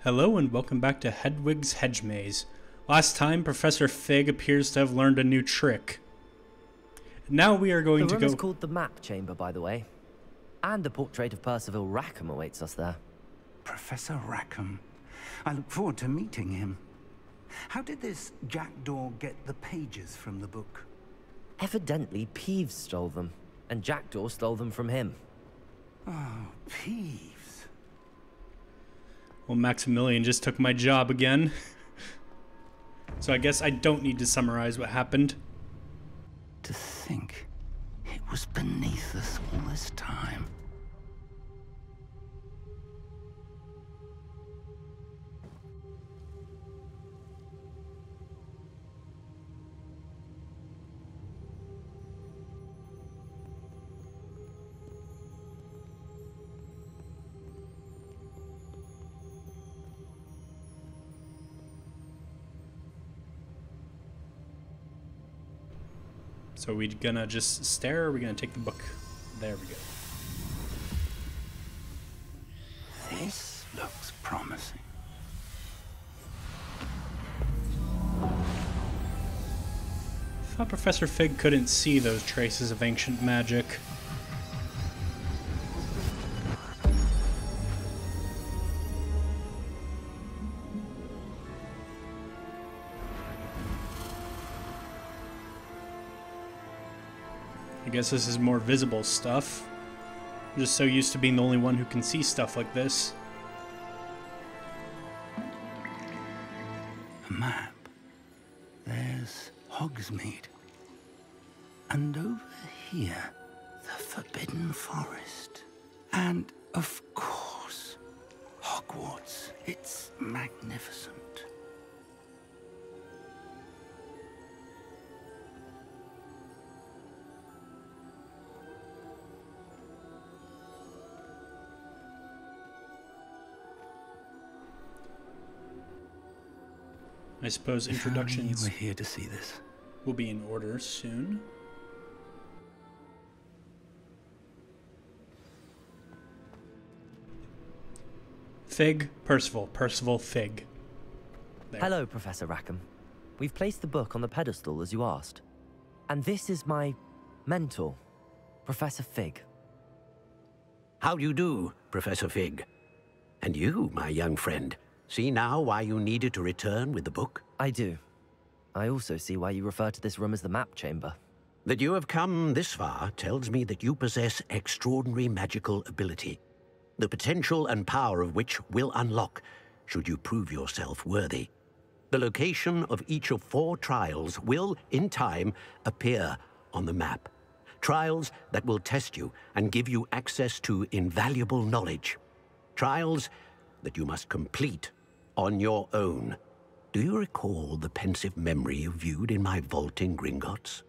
Hello and welcome back to Hedwig's Hedge Maze. Last time, Professor Fig appears to have learned a new trick. Now we are going to go... The room is called the Map Chamber, by the way. And a portrait of Percival Rackham awaits us there. Professor Rackham. I look forward to meeting him. How did this jackdaw get the pages from the book? Evidently, Peeves stole them, and Jackdaw stole them from him. Oh, Peeves. Well, Maximillian just took my job again. So I guess I don't need to summarize what happened. To think it was beneath us all this time. So are we gonna just stare or are we gonna take the book? There we go. This looks promising. I thought Professor Fig couldn't see those traces of ancient magic. I guess this is more visible stuff. I'm just so used to being the only one who can see stuff like this. A map. There's Hogsmeade. And over here, the Forbidden Forest. And, of course, Hogwarts. It's magnificent. I suppose You introductions were here to see this. will be in order soon. Fig, Percival, Percival, Fig. There. Hello, Professor Rackham. We've placed the book on the pedestal, as you asked. And this is my mentor, Professor Fig. How do you do, Professor Fig? And you, my young friend, see now why you needed to return with the book? I do. I also see why you refer to this room as the Map Chamber. That you have come this far tells me that you possess extraordinary magical ability, the potential and power of which will unlock should you prove yourself worthy. The location of each of 4 trials will, in time, appear on the map. Trials that will test you and give you access to invaluable knowledge. Trials that you must complete on your own. Do you recall the pensive memory you viewed in my vault in Gringotts?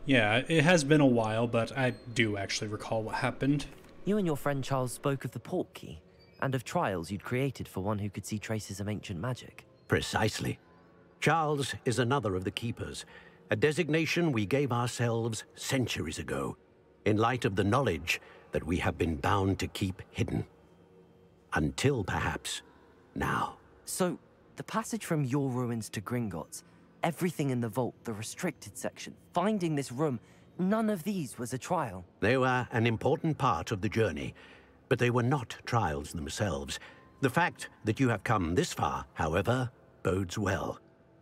Yeah, it has been a while, but I do actually recall what happened. You and your friend Charles spoke of the Portkey, and of trials you'd created for one who could see traces of ancient magic. Precisely. Charles is another of the Keepers, a designation we gave ourselves centuries ago, in light of the knowledge that we have been bound to keep hidden. Until, perhaps, now. So, the passage from your ruins to Gringotts, everything in the vault, the restricted section, finding this room, none of these was a trial. They were an important part of the journey, but they were not trials themselves. The fact that you have come this far, however, bodes well.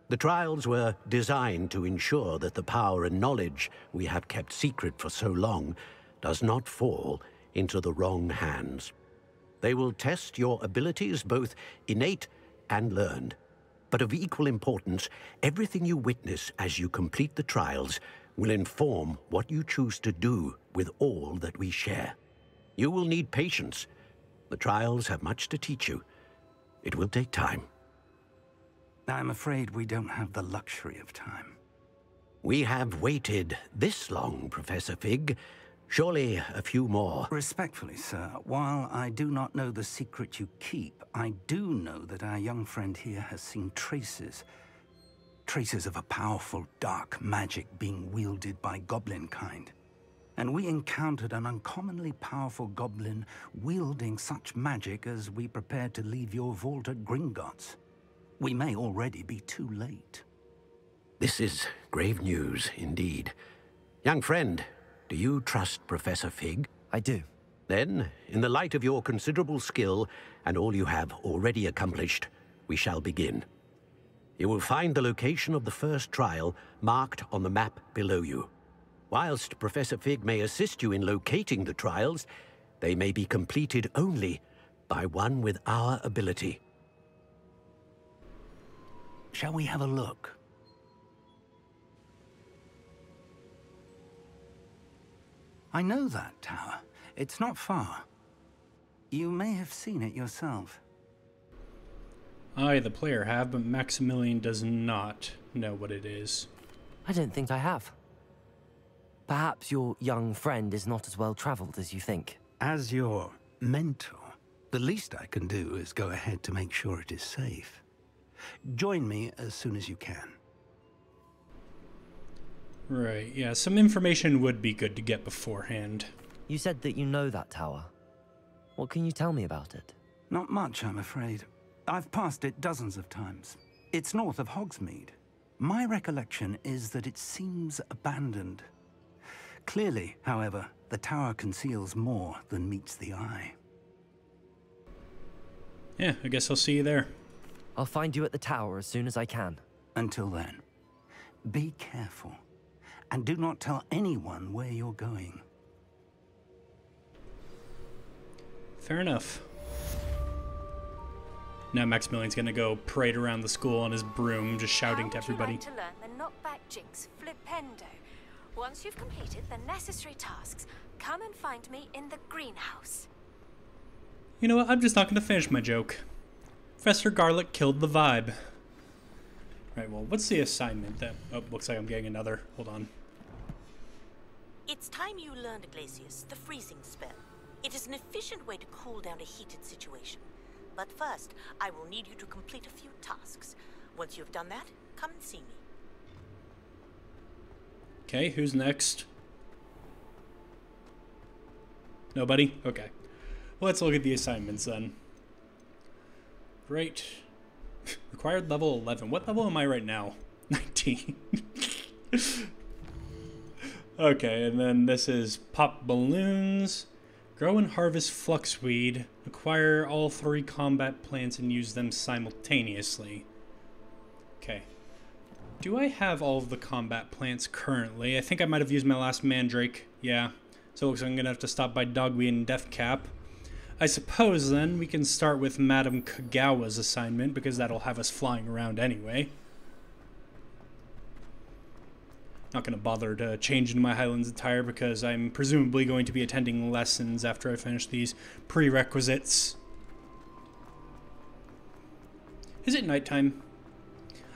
The trials were designed to ensure that the power and knowledge we have kept secret for so long does not fall into the wrong hands. They will test your abilities, both innate and learned. But of equal importance, everything you witness as you complete the trials will inform what you choose to do with all that we share. You will need patience. The trials have much to teach you. It will take time. I'm afraid we don't have the luxury of time. We have waited this long, Professor Fig. Surely a few more. Respectfully, sir, while I do not know the secret you keep, I do know that our young friend here has seen traces. Traces of a powerful dark magic being wielded by goblin kind. And we encountered an uncommonly powerful goblin wielding such magic as we prepared to leave your vault at Gringotts. We may already be too late. This is grave news indeed. Young friend, do you trust Professor Fig? I do. Then, in the light of your considerable skill and all you have already accomplished, we shall begin. You will find the location of the first trial marked on the map below you. Whilst Professor Fig may assist you in locating the trials, they may be completed only by one with our ability. Shall we have a look? I know that tower. It's not far. You may have seen it yourself. I, the player, have, but Maximillian does not know what it is. I don't think I have. Perhaps your young friend is not as well traveled as you think. As your mentor, the least I can do is go ahead to make sure it is safe. Join me as soon as you can. Right, yeah, some information would be good to get beforehand. You said that you know that tower. What can you tell me about it? Not much, I'm afraid. I've passed it dozens of times. It's north of Hogsmeade. My recollection is that it seems abandoned. Clearly, however, the tower conceals more than meets the eye. Yeah, I guess I'll see you there. I'll find you at the tower as soon as I can. Until then, be careful, and do not tell anyone where you're going. Fair enough. Now Maximilian's gonna go parade around the school on his broom, just shouting to everybody. How would you like to learn the knockback jinx flipendo? Once you've completed the necessary tasks, come and find me in the greenhouse. You know what? I'm just not gonna finish my joke. Professor Garlic killed the vibe. Right, well, what's the assignment then? Oh, looks like I'm getting another. Hold on. It's time you learned, Glacius, the freezing spell. It is an efficient way to cool down a heated situation. But first, I will need you to complete a few tasks. Once you've done that, come and see me. Okay, who's next? Nobody? Okay. Well, let's look at the assignments then. Great. Required level 11. What level am I right now? 19. Okay, and then this is pop balloons. Grow and harvest fluxweed. Acquire all 3 combat plants and use them simultaneously. Okay. Do I have all of the combat plants currently? I think I might have used my last mandrake. Yeah. So it looks like I'm going to have to stop by Dogweed and Deathcap. I suppose then we can start with Madame Kagawa's assignment, because that'll have us flying around anyway. Not going to bother to change into my Highlands attire because I'm presumably going to be attending lessons after I finish these prerequisites. Is it nighttime?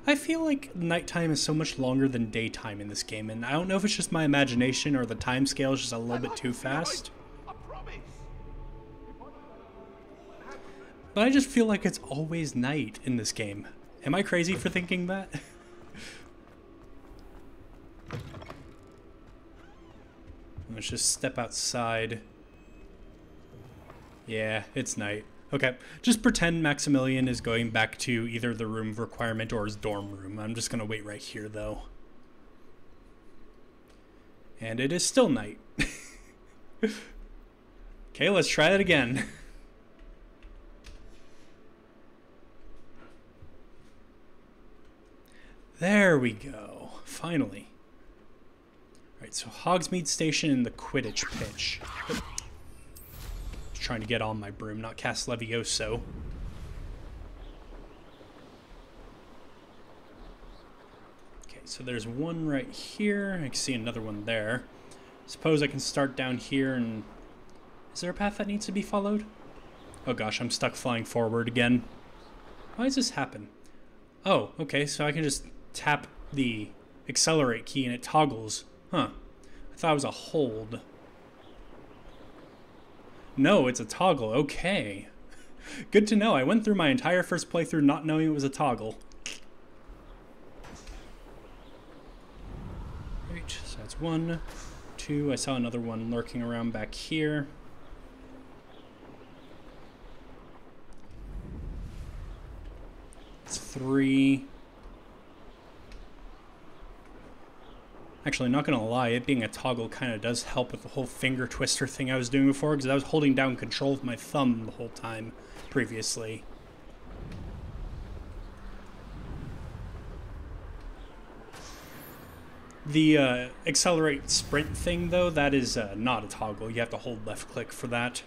I feel like nighttime is so much longer than daytime in this game, and I don't know if it's just my imagination or the time scale is just a little bit too fast. But I just feel like it's always night in this game. Am I crazy for thinking that? Let's just step outside. Yeah, it's night. Okay, just pretend Maximillian is going back to either the room of requirement or his dorm room. I'm just gonna wait right here, though. And it is still night. Okay, let's try it again. There we go. Finally. Alright, so Hogsmeade Station and the Quidditch pitch. Just trying to get on my broom, not cast Levioso. Okay, so there's one right here. I can see another one there. Suppose I can start down here and... Is there a path that needs to be followed? Oh gosh, I'm stuck flying forward again. Why does this happen? Oh, okay, so I can just tap the accelerate key and it toggles. Huh. I thought it was a hold. No, it's a toggle. Okay. Good to know. I went through my entire first playthrough not knowing it was a toggle. Right, so that's 1, 2. I saw another one lurking around back here. It's 3. Actually, not gonna lie, it being a toggle kind of does help with the whole finger twister thing I was doing before, because I was holding down control with my thumb the whole time previously. The accelerate sprint thing, though, that is not a toggle. You have to hold left click for that.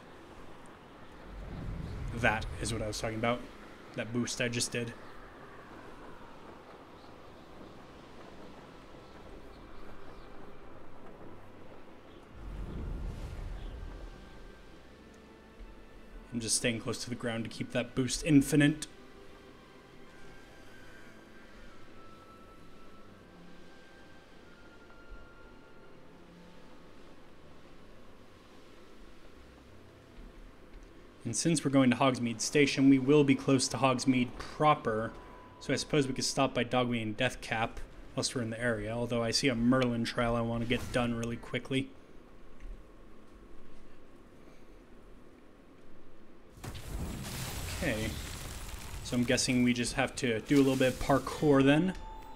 That is what I was talking about. That boost I just did. I'm just staying close to the ground to keep that boost infinite. And since we're going to Hogsmeade Station, we will be close to Hogsmeade proper, so I suppose we could stop by Dogmeat and Deathcap whilst we're in the area, although I see a Merlin trial I want to get done really quickly. Okay, so I'm guessing we just have to do a little bit of parkour then.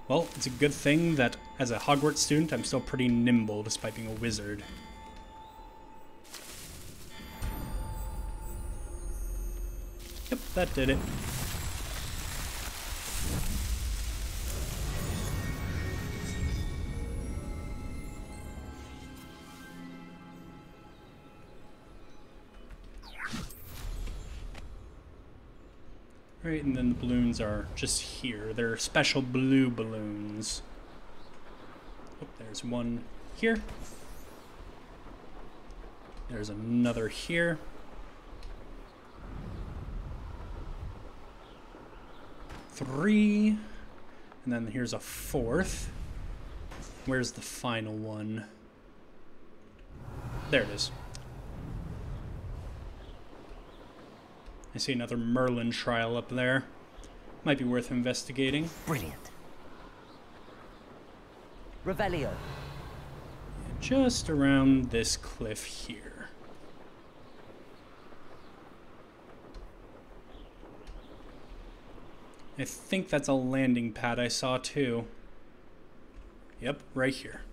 Well, it's a good thing that as a Hogwarts student, I'm still pretty nimble despite being a wizard. Yep, that did it. Right, and then the balloons are just here. They're special blue balloons. Oh, there's one here. There's another here. Three. And then here's a fourth. Where's the final one? There it is. I see another Merlin trial up there. Might be worth investigating. Brilliant. Revelio. Just around this cliff here. I think that's a landing pad I saw too. Yep, right here.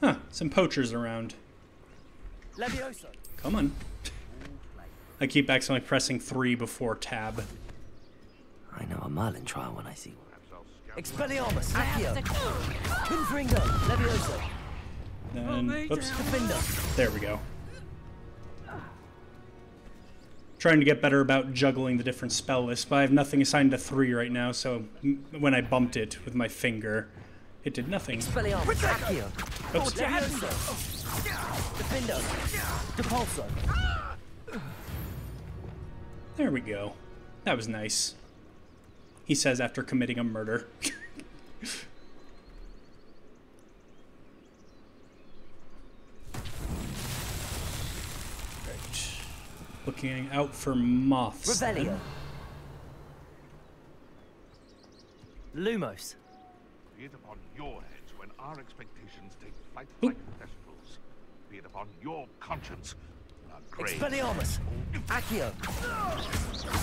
Huh, some poachers around. Levioso. Come on. I keep accidentally pressing 3 before tab. I know a Merlin trial when I see one. Expelliarmus, Accio, Confringo, Levioso. Then, oops. Defender. There we go. Trying to get better about juggling the different spell lists, but I have nothing assigned to 3 right now, so when I bumped it with my finger, it did nothing. Expelliarmus, Accio, Oops. Levioso, Defender, Depulso. There we go. That was nice. He says after committing a murder. Right. Looking out for moths. Revelio. Lumos. Be it upon your heads when our expectations take flight Oop. like festivals. Be it upon your conscience when our grave... Expelliarmus, Accio,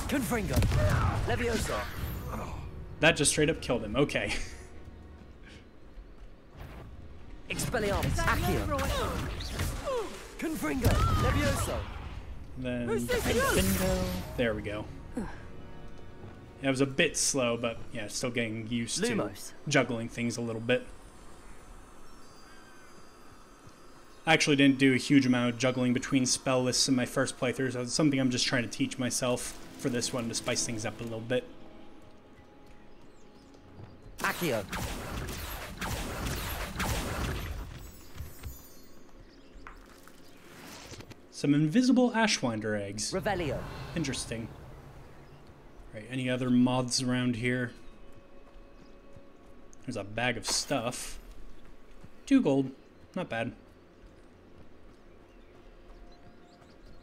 Confringo, Levioso. That just straight up killed him. Okay. Expelliarmus, Accio, Confringo, Levioso. Then Bingo. There we go. It was a bit slow, but yeah, still getting used Lumos. to juggling things a little bit. I actually didn't do a huge amount of juggling between spell lists in my first playthrough, so it's something I'm just trying to teach myself for this one to spice things up a little bit. Accio. Some invisible Ashwinder eggs. Revelio. Interesting. Right, any other moths around here? There's a bag of stuff. 2 gold. Not bad.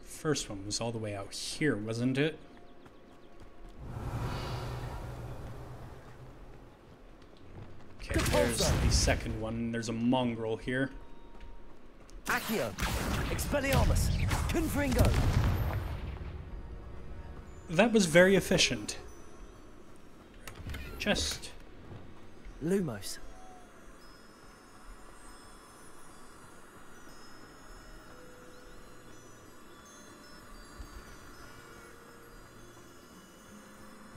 First one was all the way out here, wasn't it? Okay, there's second one. There's a mongrel here. Accio, Expelliarmus, Confringo. That was very efficient. Chest. Lumos.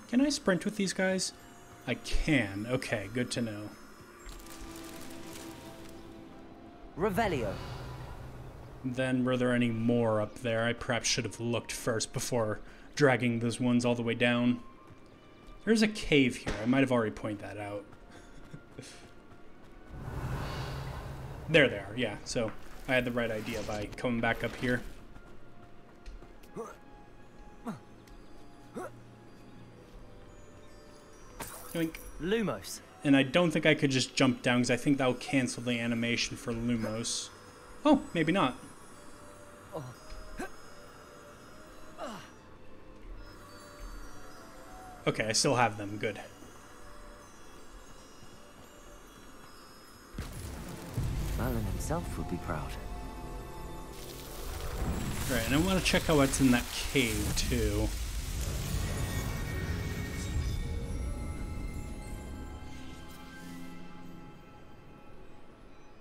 Can I sprint with these guys? I can. Okay, good to know. Revelio. Then were there any more up there? I perhaps should have looked first before dragging those ones all the way down. There's a cave here. I might have already pointed that out. There they are, yeah. So I had the right idea by coming back up here. Yoink. Lumos. And I don't think I could just jump down because I think that will cancel the animation for Lumos. Oh, maybe not. Okay, I still have them. Good. Merlin himself would be proud. Right, and I want to check out what's in that cave, too.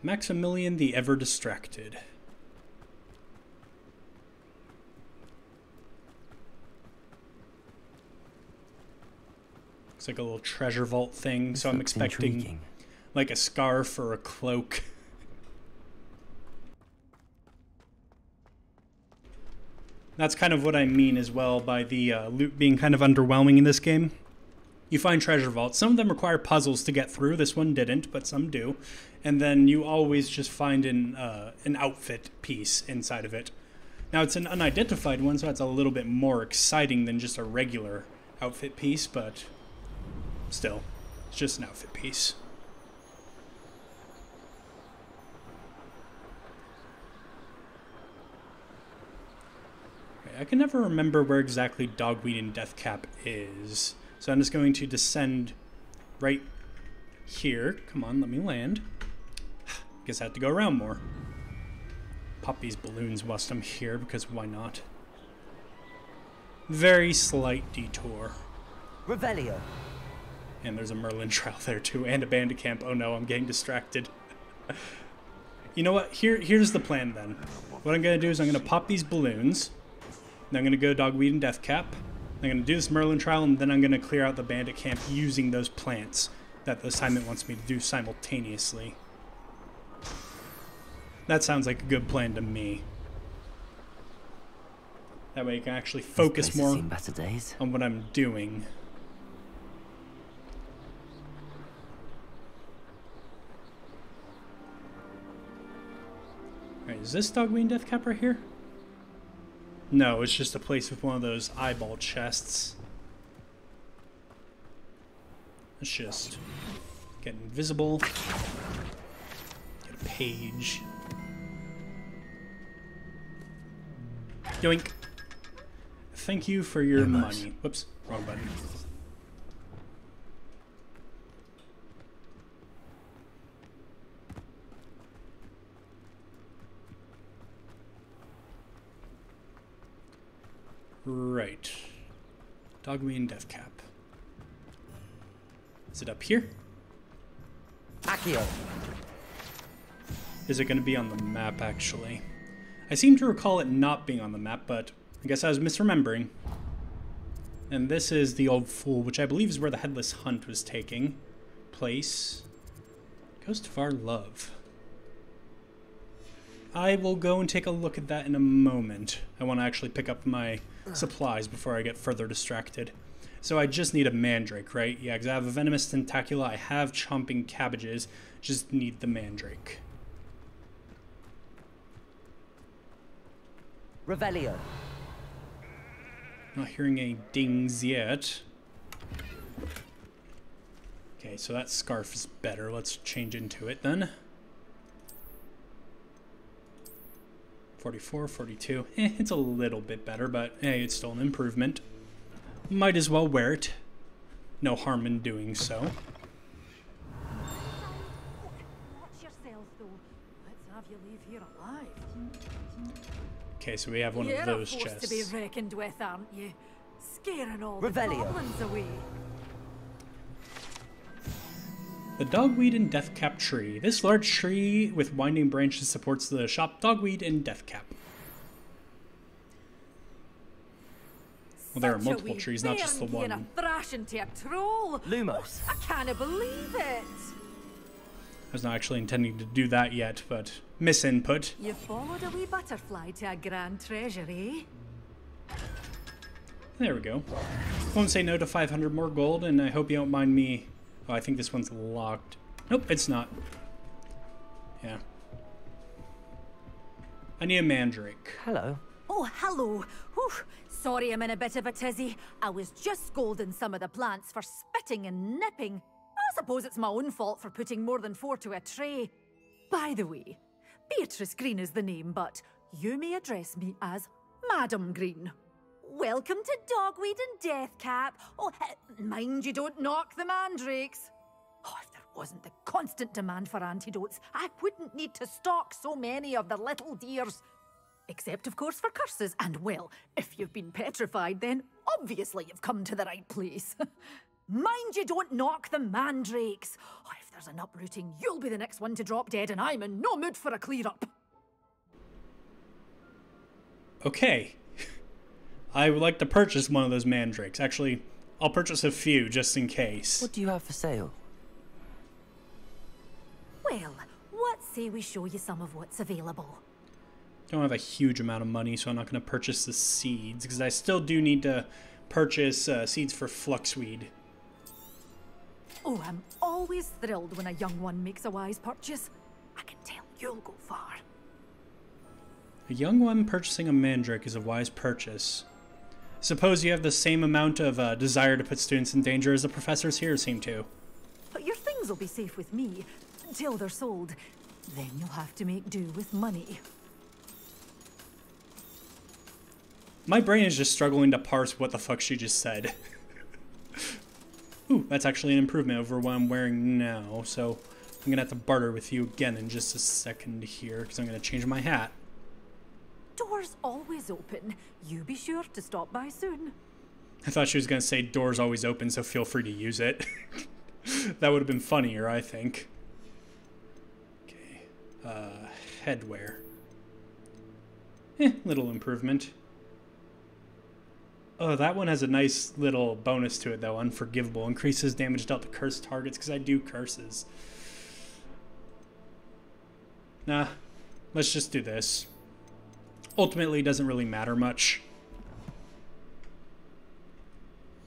Maximillian the Ever Distracted. Looks like a little treasure vault thing, so I'm expecting intriguing. Like a scarf or a cloak. That's kind of what I mean as well by the loot being kind of underwhelming in this game. You find treasure vaults. Some of them require puzzles to get through. This one didn't, but some do. And then you always just find an outfit piece inside of it. Now, it's an unidentified one, so it's a little bit more exciting than just a regular outfit piece, but still, it's just an outfit piece. Okay, I can never remember where exactly Dogweed and Deathcap is. So I'm just going to descend right here. Come on, let me land. Guess I have to go around more. Pop these balloons whilst I'm here, because why not? Very slight detour. Revelio. And there's a Merlin trial there too, and a bandit camp. Oh no, I'm getting distracted. You know what? Here's the plan then. What I'm going to do is I'm going to pop these balloons. Then I'm going to go Dogweed and Deathcap. I'm going to do this Merlin trial, and then I'm going to clear out the bandit camp using those plants that the assignment wants me to do simultaneously. That sounds like a good plan to me. That way you can actually focus more on what I'm doing. Alright, is this Dogweed and Deathcap right here? No, it's just a place with one of those eyeball chests. Let's just get invisible. Get a page. Yoink. Thank you for your money. Whoops, wrong button. Right. Dogweed and Deathcap. Is it up here? Accio. Is it going to be on the map, actually? I seem to recall it not being on the map, but I guess I was misremembering. And this is the Old Fool, which I believe is where the Headless Hunt was taking place. Ghost of Our Love. I will go and take a look at that in a moment. I want to actually pick up my supplies before I get further distracted. So I just need a mandrake, right? Yeah, because I have a venomous tentacula, I have chomping cabbages, just need the mandrake. Revelio. Not hearing any dings yet. Okay, so that scarf is better. Let's change into it then. 44, 42. It's a little bit better, but hey, it's still an improvement. Might as well wear it. No harm in doing so. have you leave here alive. Okay, so we have one of those chests. To be reckoned with, aren't you? Scaring all Revelio. the goblins away. The Dogweed and Deathcap tree. This large tree with winding branches supports the shop Dogweed and Deathcap. Well, there are multiple trees, not just the one. A thrashing to a troll. Lumos. I can't believe it. I was not actually intending to do that yet, but misinput. You followed a wee butterfly to a grand treasury. There we go. Won't say no to 500 more gold, and I hope you don't mind me. Oh, I think this one's locked. Nope, it's not. Yeah. I need a mandrake. Hello. Oh, hello. Whew. Sorry I'm in a bit of a tizzy. I was just scolding some of the plants for spitting and nipping. I suppose it's my own fault for putting more than 4 to a tray. By the way, Beatrice Green is the name, but you may address me as Madam Green. Welcome to Dogweed and Deathcap. Oh, mind you don't knock the mandrakes. Oh, if there wasn't the constant demand for antidotes, I wouldn't need to stock so many of the little dears. Except, of course, for curses. And, well, if you've been petrified, then obviously you've come to the right place. Mind you don't knock the mandrakes. Oh, if there's an uprooting, you'll be the next one to drop dead, and I'm in no mood for a clear-up. Okay. I would like to purchase one of those mandrakes. Actually, I'll purchase a few just in case. What do you have for sale? Well, what say we show you some of what's available? Don't have a huge amount of money, so I'm not going to purchase the seeds, because I still do need to purchase seeds for fluxweed. Oh, I'm always thrilled when a young one makes a wise purchase. I can tell you'll go far. A young one purchasing a mandrake is a wise purchase. Suppose you have the same amount of desire to put students in danger as the professors here seem to. But your things will be safe with me, until they're sold. Then you'll have to make do with money. My brain is just struggling to parse what the fuck she just said. Ooh, that's actually an improvement over what I'm wearing now, so I'm gonna have to barter with you again in just a second here, because I'm gonna change my hat. Doors always open. You be sure to stop by soon. I thought she was gonna say doors always open, so feel free to use it. That would have been funnier, I think. Okay, headwear. Little improvement. Oh, that one has a nice little bonus to it, though. Unforgivable. Increases damage dealt to cursed targets, because I do curses. Nah, let's just do this. Ultimately, it doesn't really matter much.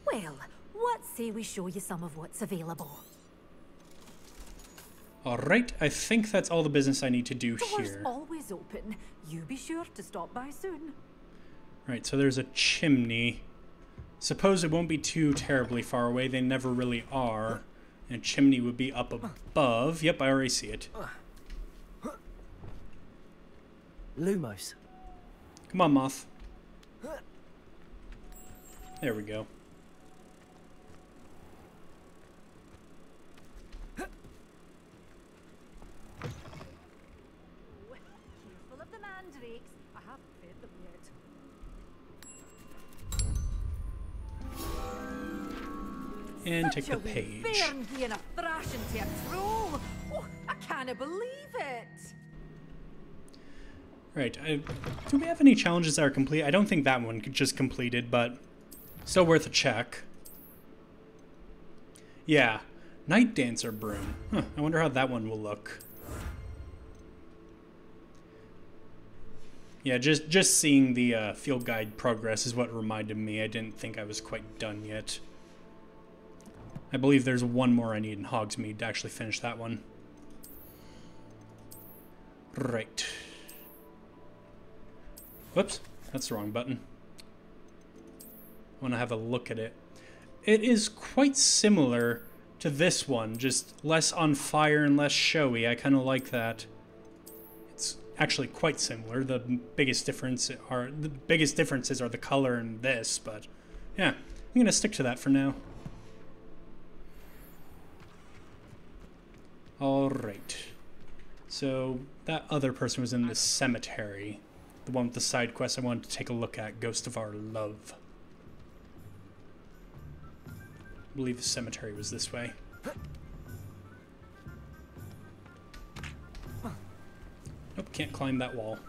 Well, what say we show you some of what's available? Alright, I think that's all the business I need to do Doors here. always open. You be sure to stop by soon. Right, so there's a chimney. Suppose it won't be too terribly far away. They never really are. And a chimney would be up above. Yep, I already see it. Lumos. Come on, Moth. There we go. Careful of the mandrakes. I haven't fed them yet. And take the page. Being a thrashing to a troll. Oh, I can't believe it. Right, do we have any challenges that are complete? I don't think that one just completed, but still worth a check. Yeah, Night Dancer Broom. Huh, I wonder how that one will look. Yeah, just seeing the field guide progress is what reminded me. I didn't think I was quite done yet. I believe there's one more I need in Hogsmeade to actually finish that one. Right. Whoops, that's the wrong button. I want to have a look at it. It is quite similar to this one, just less on fire and less showy. I kind of like that. It's actually quite similar. The biggest differences are the color in this, but yeah, I'm gonna stick to that for now. All right. So that other person was in the cemetery. The one with the side quest I wanted to take a look at, Ghost of Our Love. I believe the cemetery was this way. Nope, can't climb that wall.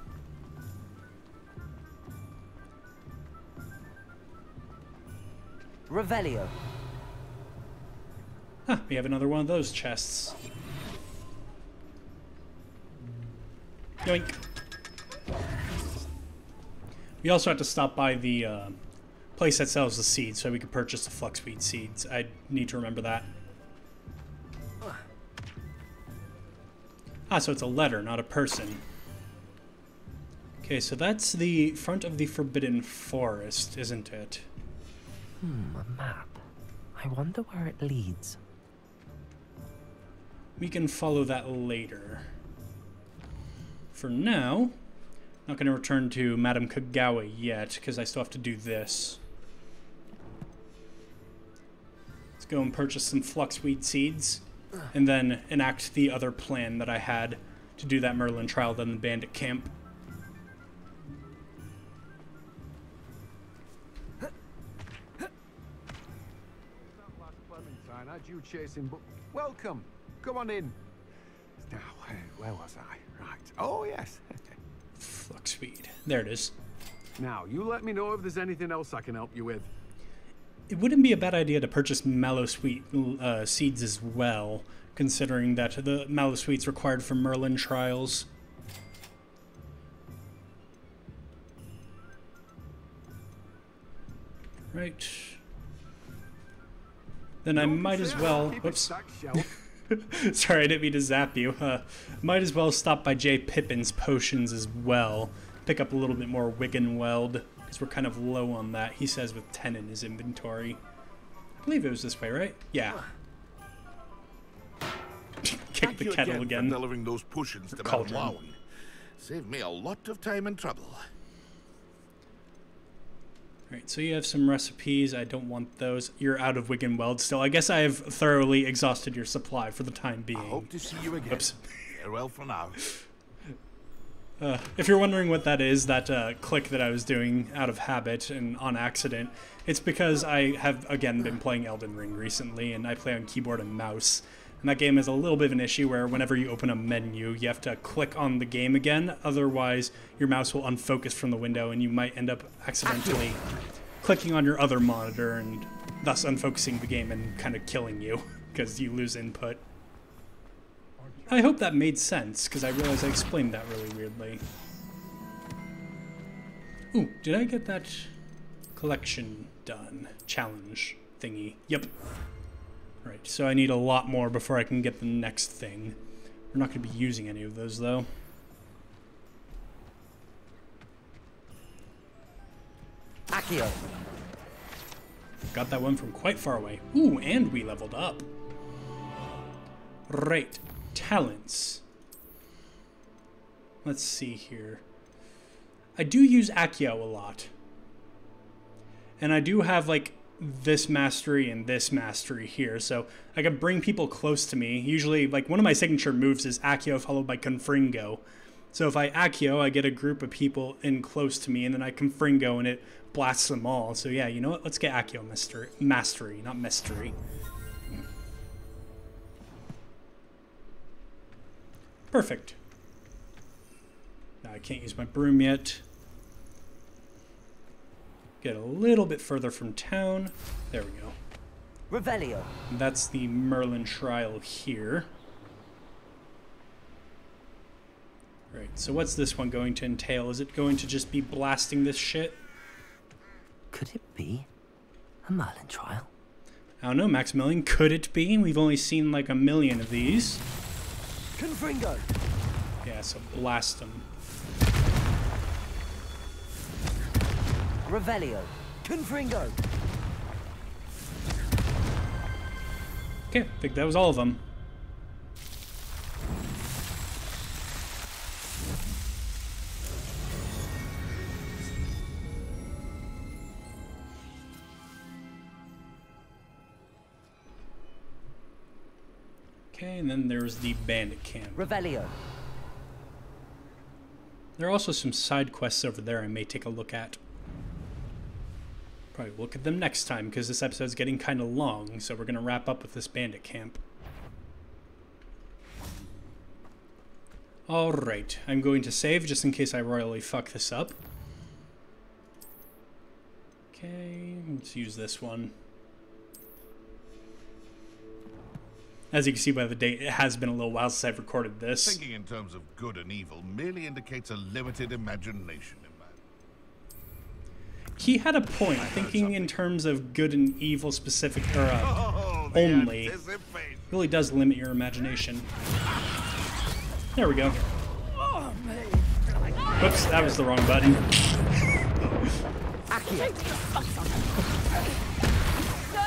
Revelio. Huh, we have another one of those chests. Yoink. We also have to stop by the place that sells the seeds so we can purchase the fluxweed seeds. I need to remember that. Ah, so it's a letter, not a person. Okay, so that's the front of the Forbidden Forest, isn't it? A map. I wonder where it leads. We can follow that later. For now, not going to return to Madame Kagawa yet, because I still have to do this. Let's go and purchase some fluxweed seeds, and then enact the other plan that I had to do that Merlin trial in the bandit camp. Clementine, had you chasing, but welcome. Come on in. Now, where was I? Right. Oh, yes. Fluxweed. There it is. Now, you let me know if there's anything else I can help you with. It wouldn't be a bad idea to purchase mallow sweet seeds as well, considering that the mallow sweet's required for Merlin trials. Right. Then I might as well... Whoops. Sorry, I didn't mean to zap you. Might as well stop by J. Pippin's potions as well. Pick up a little bit more Wiggenweld, because we're kind of low on that, he says, with 10 in his inventory. I believe it was this way, right? Yeah. Kick the kettle again. For delivering those potions to Madame. Saved me a lot of time and trouble. Alright, so you have some recipes. I don't want those. You're out of Wiggenweld still. I guess I have thoroughly exhausted your supply for the time being. I hope to see you again. Oops. Farewell for now. If you're wondering what that is, that click that I was doing out of habit and on accident, it's because I have, again, been playing Elden Ring recently, and I play on keyboard and mouse. And that game has a little bit of an issue where whenever you open a menu, you have to click on the game again. Otherwise, your mouse will unfocus from the window, and you might end up accidentally clicking on your other monitor and thus unfocusing the game and kind of killing you because you lose input. I hope that made sense, because I realized I explained that really weirdly. Ooh, did I get that collection done? Challenge thingy. Yep. Right, so I need a lot more before I can get the next thing. We're not going to be using any of those, though. Accio. Got that one from quite far away. Ooh, and we leveled up. Right. Talents. Let's see here. I do use Accio a lot. And I do have, like, this mastery and this mastery here, so I can bring people close to me. Usually, like, one of my signature moves is Accio followed by Confringo. So if I Accio, I get a group of people in close to me, and then I Confringo, and it blasts them all. So yeah, you know what? Let's get Accio mastery, not mystery. Perfect. Now I can't use my broom yet. Get a little bit further from town. There we go. Revelio. And that's the Merlin trial here. Right, so what's this one going to entail? Is it going to just be blasting this shit? Could it be a Merlin trial? I don't know, Maximillian. Could it be? We've only seen like 1 million of these. Confringo. Yeah, so blast them. Revelio. Confringo. Okay, I think that was all of them. Okay, and then there's the bandit camp. Revelio. There are also some side quests over there I may take a look at. Probably look at them next time, because this episode's getting kind of long, so we're going to wrap up with this bandit camp. Alright, I'm going to save just in case I royally fuck this up. Okay, let's use this one. As you can see by the date, it has been a little while since I've recorded this. Thinking in terms of good and evil merely indicates a limited imagination in man. He had a point. Thinking in terms of good and evil specific, or only, really does limit your imagination. There we go. Whoops, that was the wrong button.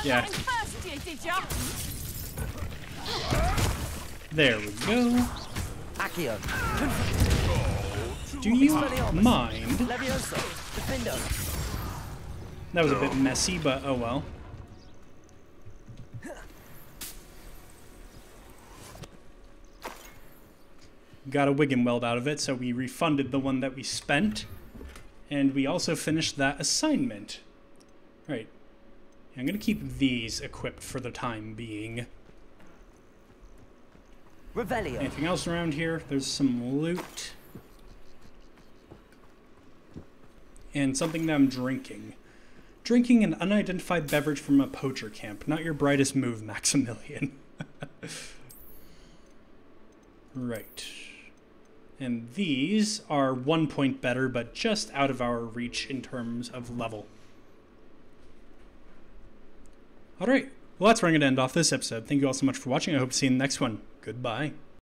Yeah. There we go. Do you mind? That was a bit messy, but oh well. Got a Wigan Weld out of it, so we refunded the one that we spent. And we also finished that assignment. Right. I'm going to keep these equipped for the time being. Revelio. Anything else around here? There's some loot. And something that I'm drinking. Drinking an unidentified beverage from a poacher camp. Not your brightest move, Maximillian. Right. And these are 1 point better, but just out of our reach in terms of level. Alright, well that's where I'm going to end off this episode. Thank you all so much for watching. I hope to see you in the next one. Goodbye.